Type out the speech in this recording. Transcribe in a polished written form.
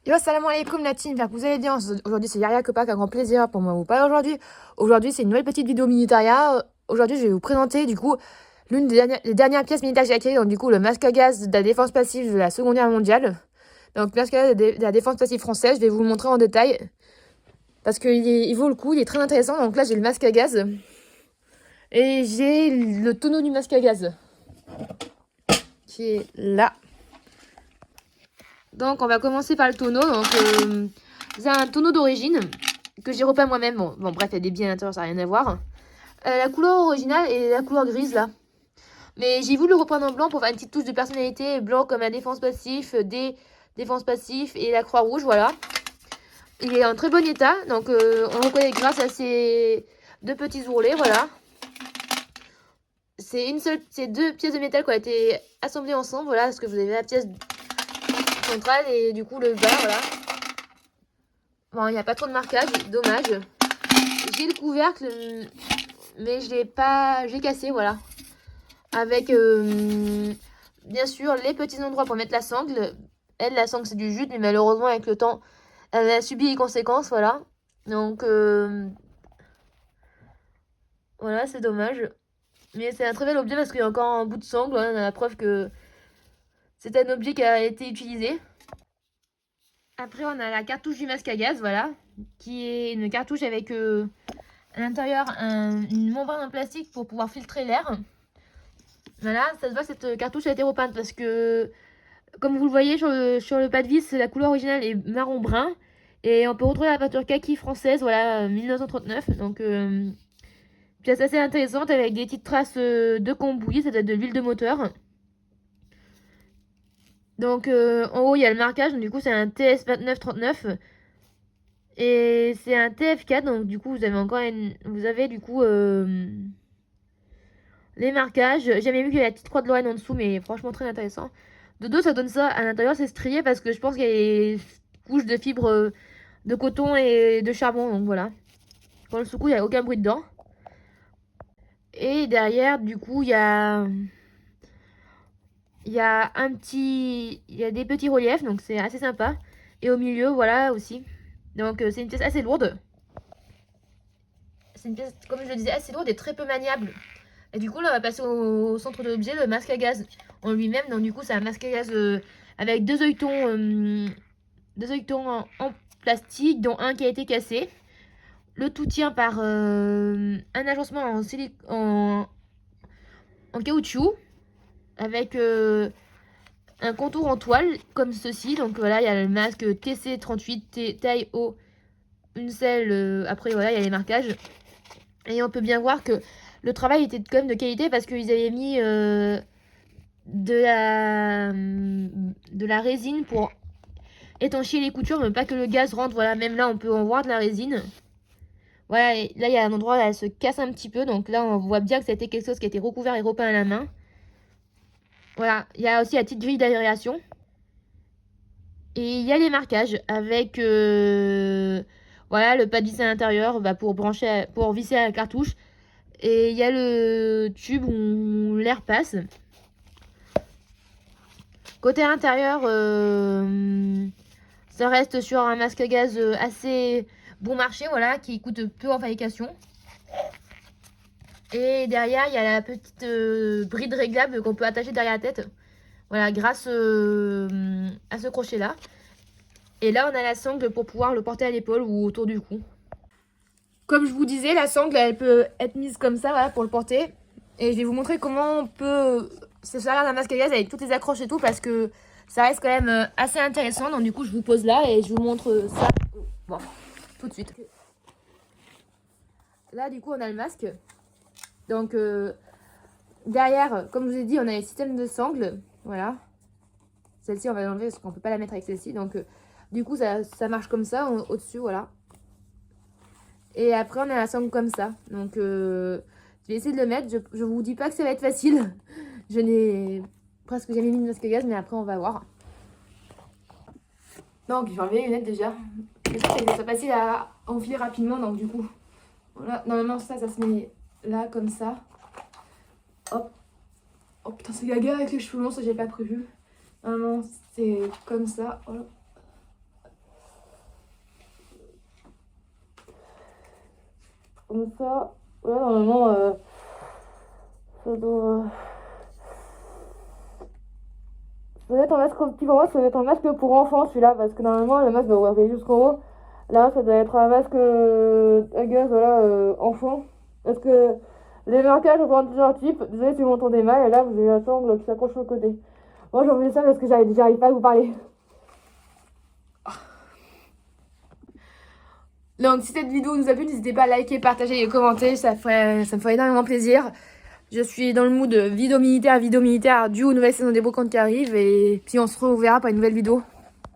Yo, salam alaikum la team, j'espère que vous allez bien. Aujourd'hui, c'est Yaria Kopak, un grand plaisir pour moi de vous parler aujourd'hui. Aujourd'hui, c'est une nouvelle petite vidéo Minutaria. Aujourd'hui, je vais vous présenter du coup l'une des dernières pièces militaires que j'ai acquises, donc du coup le masque à gaz de la défense passive de la Seconde Guerre mondiale. Donc, masque à gaz de la défense passive française, je vais vous le montrer en détail parce qu'il vaut le coup, il est très intéressant. Donc là, j'ai le masque à gaz et j'ai le tonneau du masque à gaz qui est là. Donc, on va commencer par le tonneau. Donc, c'est un tonneau d'origine que j'ai repeint moi-même. Bon, bref, il y a des biais à l'intérieur, ça n'a rien à voir. La couleur originale est la couleur grise, là. Mais j'ai voulu le reprendre en blanc pour faire une petite touche de personnalité. Blanc comme la défense passif, des défense passif et la croix rouge, voilà. Il est en très bon état. Donc, on le reconnaît grâce à ces deux petits ourlets, voilà. C'est deux pièces de métal qui ont été assemblées ensemble, voilà. Parce que vous avez la pièce centrale et du coup le bas, voilà. Bon, il n'y a pas trop de marquage, dommage. J'ai le couvercle, mais je l'ai cassé, voilà. Avec, bien sûr, les petits endroits pour mettre la sangle. Elle, la sangle, c'est du jute, mais malheureusement, avec le temps, elle a subi les conséquences, voilà. Donc, voilà, c'est dommage. Mais c'est un très bel objet parce qu'il y a encore un bout de sangle, voilà, on a la preuve que c'est un objet qui a été utilisé. Après, on a la cartouche du masque à gaz, voilà, qui est une cartouche avec à l'intérieur une membrane en plastique pour pouvoir filtrer l'air. Voilà, ça se voit que cette cartouche a été repeinte parce que, comme vous le voyez sur le pas de vis, la couleur originale est marron brun. Et on peut retrouver la peinture kaki française, voilà, 1939. Donc, pièce assez intéressante avec des petites traces de cambouis, ça doit être de l'huile de moteur. Donc, en haut, il y a le marquage, donc du coup, c'est un TS2939. Et c'est un TF4, donc du coup, vous avez du coup les marquages. J'ai jamais vu qu'il y a la petite croix de Lorraine en dessous, mais franchement, très intéressant. De dos, ça donne ça. À l'intérieur, c'est strié parce que je pense qu'il y a des couches de fibres de coton et de charbon, donc voilà. Pour le sous-coup, il n'y a aucun bruit dedans. Et derrière, du coup, il y a des petits reliefs, donc c'est assez sympa. Et au milieu, voilà aussi. Donc c'est une pièce assez lourde. C'est une pièce, comme je le disais, assez lourde et très peu maniable. Et du coup, là, on va passer au centre de l'objet, le masque à gaz en lui-même. Donc, du coup, c'est un masque à gaz avec deux œilletons en plastique, dont un qui a été cassé. Le tout tient par un agencement en caoutchouc avec un contour en toile comme ceci. Donc voilà, il y a le masque TC38 taille haut, une selle. Après voilà, il y a les marquages. Et on peut bien voir que le travail était quand même de qualité parce qu'ils avaient mis de la résine pour étancher les coutures, mais pas que le gaz rentre. Voilà, même là, on peut en voir de la résine. Voilà, et là, il y a un endroit où elle se casse un petit peu. Donc là, on voit bien que c'était quelque chose qui a été recouvert et repeint à la main. Voilà, il y a aussi la petite grille d'aération. Et il y a les marquages avec voilà, le pas de vis à l'intérieur bah, pour visser à la cartouche. Et il y a le tube où l'air passe. Côté intérieur, ça reste sur un masque à gaz assez bon marché, voilà, qui coûte peu en fabrication. Et derrière, il y a la petite bride réglable qu'on peut attacher derrière la tête. Voilà, grâce à ce crochet-là. Et là, on a la sangle pour pouvoir le porter à l'épaule ou autour du cou. Comme je vous disais, la sangle, elle peut être mise comme ça, voilà, pour le porter. Et je vais vous montrer comment on peut se servir d'un masque à gaz avec toutes les accroches et tout, parce que ça reste quand même assez intéressant. Donc du coup, je vous pose là et je vous montre ça. Bon, tout de suite. Là, du coup, on a le masque. Donc derrière, comme je vous ai dit, on a le système de sangle. Voilà. Celle-ci, on va l'enlever parce qu'on peut pas la mettre avec celle-ci. Donc du coup, ça marche comme ça, au-dessus, voilà. Et après, on a la sangle comme ça. Donc, je vais essayer de le mettre. Je vous dis pas que ça va être facile. Je n'ai presque jamais mis de masque à gaz, mais après, on va voir. Donc, je vais enlever les lunettes déjà. J'espère que ça soit facile à enfiler rapidement. Donc, du coup, voilà. Normalement, ça se met là, comme ça. Hop. Oh putain, c'est gaga avec les cheveux longs, ça, j'ai pas prévu. Normalement, c'est comme ça. Voilà. comme ça. Là, normalement, ça doit... Ça doit être un masque petit pour moi, ça doit être un masque pour enfants celui-là, parce que normalement, le masque doit arriver jusqu'en haut. Là, ça doit être un masque à gaz, voilà, enfant. Parce que les marquages ont plusieurs types. Désolé si vous m'entendez mal, et là, vous avez la sangle qui s'accroche sur le côté. Moi, j'ai envie ça parce que j'arrive pas à vous parler. Donc, si cette vidéo vous a plu, n'hésitez pas à liker, partager et commenter, ça me ferait énormément plaisir. Je suis dans le mood vidéo militaire du aux nouvelles saisons des brocantes qui arrivent, et puis on se reverra pour une nouvelle vidéo.